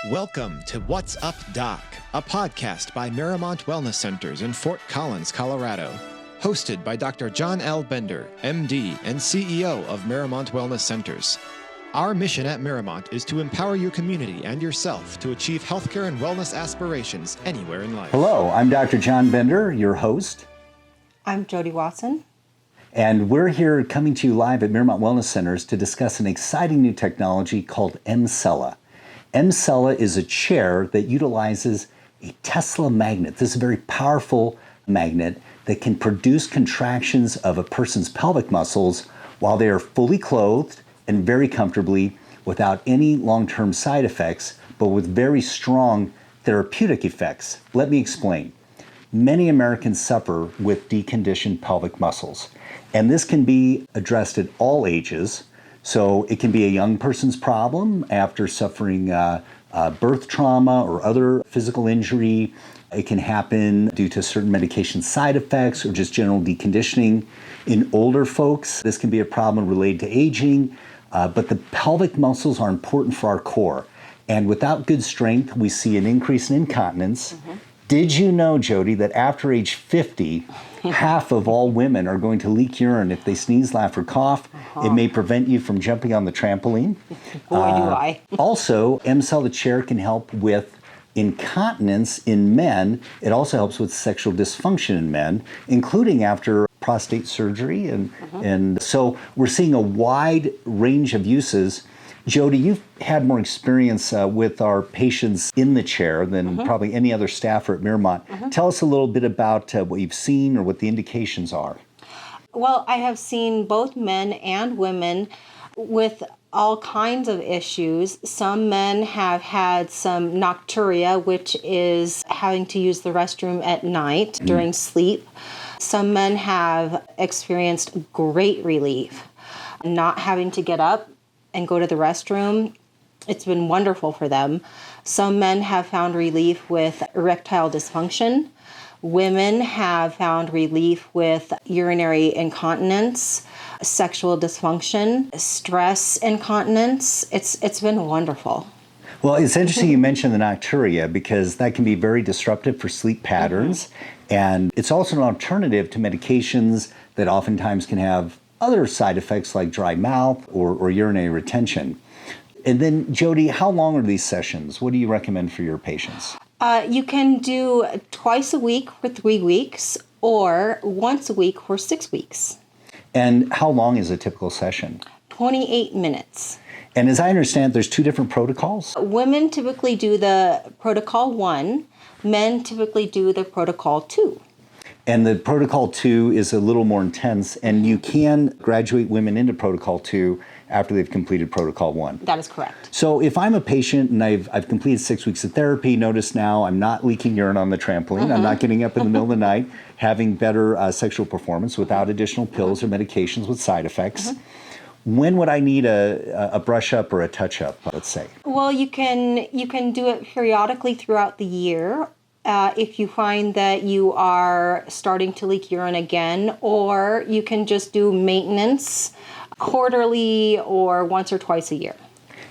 Welcome to What's Up, Doc, a podcast by Miramont Wellness Centers in Fort Collins, Colorado. Hosted by Dr. John L. Bender, MD and CEO of Miramont Wellness Centers. Our mission at Miramont is to empower your community and yourself to achieve healthcare and wellness aspirations anywhere in life. Hello, I'm Dr. John Bender, your host. I'm Jodi Watson. And we're here coming to you live at Miramont Wellness Centers to discuss an exciting new technology called EMSELLA. EMSELLA is a chair that utilizes a Tesla magnet. This is a very powerful magnet that can produce contractions of a person's pelvic muscles while they are fully clothed and very comfortably without any long-term side effects, but with very strong therapeutic effects. Let me explain. Many Americans suffer with deconditioned pelvic muscles, and this can be addressed at all ages. So it can be a young person's problem after suffering birth trauma or other physical injury. It can happen due to certain medication side effects or just general deconditioning. In older folks, this can be a problem related to aging, but the pelvic muscles are important for our core. And without good strength, we see an increase in incontinence. Did you know, Jodi, that after age 50, half of all women are going to leak urine if they sneeze, laugh, or cough? It may prevent you from jumping on the trampoline. Boy, do I. Also, EMSELLA chair can help with incontinence in men. It also helps with sexual dysfunction in men, including after prostate surgery. And so we're seeing a wide range of uses. Jodi, you've had more experience with our patients in the chair than probably any other staffer at Miramont. Tell us a little bit about what you've seen or what the indications are. Well, I have seen both men and women with all kinds of issues. Some men have had some nocturia, which is having to use the restroom at night during sleep. Some men have experienced great relief, not having to get up and go to the restroom. It's been wonderful for them. Some men have found relief with erectile dysfunction. Women have found relief with urinary incontinence, sexual dysfunction, stress incontinence. It's been wonderful. Well, it's interesting you mentioned the nocturia because that can be very disruptive for sleep patterns. And it's also an alternative to medications that oftentimes can have other side effects like dry mouth or urinary retention. And then, Jodi, how long are these sessions? What do you recommend for your patients? You can do twice a week for 3 weeks or once a week for 6 weeks. And how long is a typical session? 28 minutes. And as I understand, there's 2 different protocols? Women typically do the protocol 1. Men typically do the protocol 2. And the protocol 2 is a little more intense, and you can graduate women into protocol 2 after they've completed protocol 1. That is correct. So if I'm a patient and I've completed 6 weeks of therapy, notice now I'm not leaking urine on the trampoline, I'm not getting up in the middle of the night, having better sexual performance without additional pills or medications with side effects. When would I need a brush up or a touch up, let's say? Well, you can do it periodically throughout the year. If you find that you are starting to leak urine again, or you can just do maintenance quarterly or once or twice a year.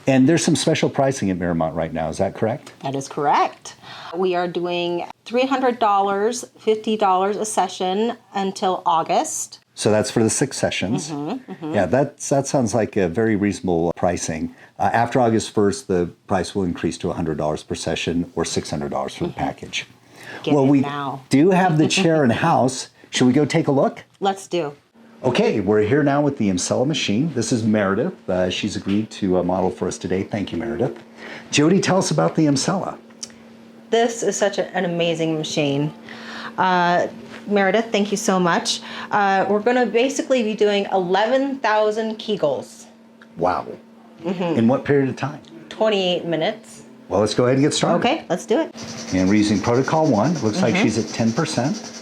And there's some special pricing at Miramont right now, is that correct? That is correct. We are doing $300, $50 a session until August. So that's for the 6 sessions. Yeah, that sounds like a very reasonable pricing. After August 1st, the price will increase to $100 per session or $600 for the package. We do have the chair in-house. Should we go take a look? Let's do. Okay, we're here now with the EMSELLA machine. This is Meredith. She's agreed to model for us today. Thank you, Meredith. Jodi, tell us about the EMSELLA. This is such an amazing machine. Meredith, thank you so much. We're going to basically be doing 11,000 kegels. Wow. In what period of time? 28 minutes. Well, let's go ahead and get started. Okay, let's do it. And we're using protocol 1. Looks like she's at 10%.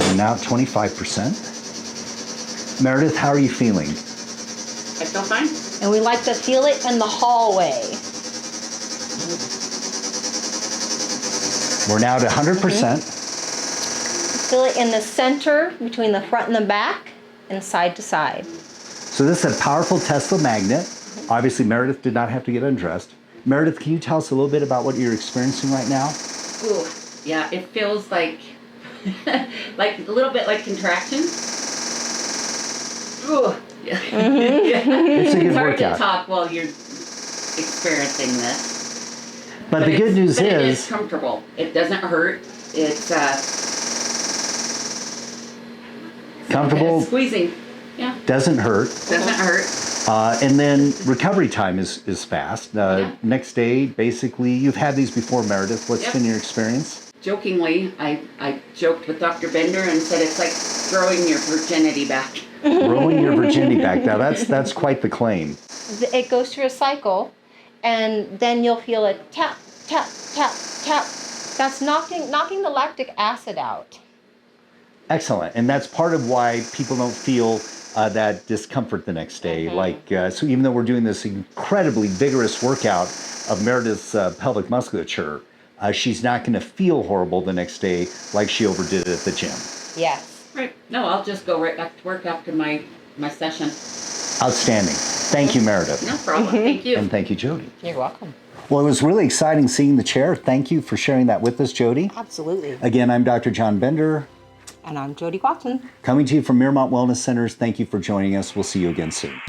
And now 25%. Meredith, how are you feeling? I feel fine. And we like to feel it in the hallway. We're now at 100%. Feel it in the center, between the front and the back, and side to side. So this is a powerful Tesla magnet. Obviously, Meredith did not have to get undressed. Meredith, can you tell us a little bit about what you're experiencing right now? Ooh, yeah, it feels like, like a little bit like contractions. Ooh, yeah. It's a good It's hard workout. to talk while you're experiencing this. But the good news it is, is comfortable. It doesn't hurt. It's comfortable, squeezing. Yeah, doesn't hurt. doesn't hurt. And then recovery time is fast. Next day, basically, you've had these before, Meredith. What's been your experience? Jokingly, I joked with Dr. Bender and said it's like growing your virginity back. Growing your virginity back. Now, that's quite the claim. It goes through a cycle, and then you'll feel a tap, tap, tap, tap. That's knocking the lactic acid out. Excellent. And that's part of why people don't feel that discomfort the next day. So even though we're doing this incredibly vigorous workout of Meredith's pelvic musculature, she's not going to feel horrible the next day like she overdid it at the gym. Yes. Right. No, I'll just go right back to work after my session. Outstanding. Thank you, Meredith. No problem. Thank you. And thank you, Jodi. You're welcome. Well, it was really exciting seeing the chair. Thank you for sharing that with us, Jodi. Absolutely. Again, I'm Dr. John Bender, And I'm Jodi Watson. coming to you from Miramont Wellness Centers. Thank you for joining us. We'll see you again soon.